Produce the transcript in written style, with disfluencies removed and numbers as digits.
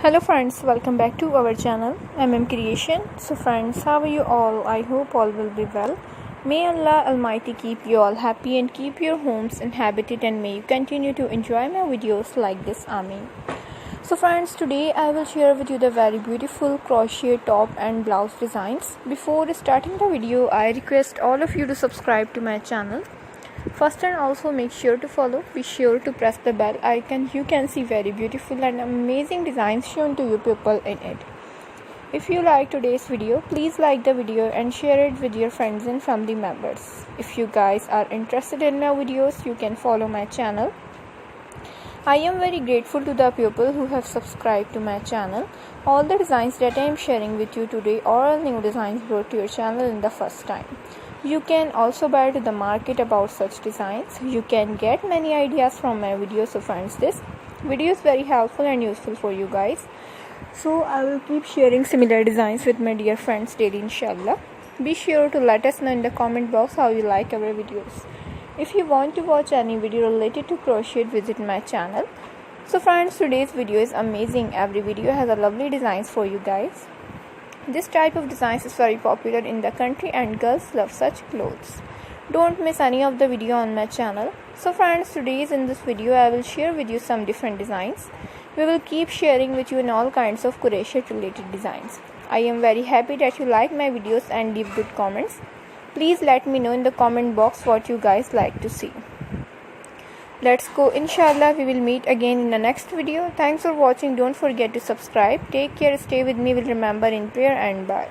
Hello friends, welcome back to our channel Creation. So friends, how are you all? I hope all will be well. May Allah Almighty keep you all happy and keep your homes inhabited, and may you continue to enjoy my videos like this. Ameen. So friends, today I will share with you the very beautiful crochet top and blouse designs. Before starting the video, I request all of you to subscribe to my channel first, and also make sure to follow. Be sure to press the bell icon. You can see very beautiful and amazing designs shown to you people in it. If you like today's video, please like the video and share it with your friends and family members. If you guys are interested in my videos, you can follow my channel. I am very grateful to the people who have subscribed to my channel. All the designs that I am sharing with you today are all new designs brought to your channel in the first time. You can also buy to the market about such designs. You can get many ideas from my videos. So friends, this video is very helpful and useful for you guys. So I will keep sharing similar designs with my dear friends daily, inshallah. Be sure to let us know in the comment box how you like our videos. If you want to watch any video related to crochet, visit my channel. So friends, today's video is amazing. Every video has a lovely designs for you guys. This type of designs is very popular in the country and girls love such clothes. Don't miss any of the video on my channel. So friends, in this video I will share with you some different designs. We will keep sharing with you in all kinds of crochet related designs. I am very happy that you like my videos and leave good comments. Please let me know in the comment box what you guys like to see. Let's go. Inshallah, we will meet again in the next video. Thanks for watching. Don't forget to subscribe. Take care. Stay with me. Will remember in prayer, and bye.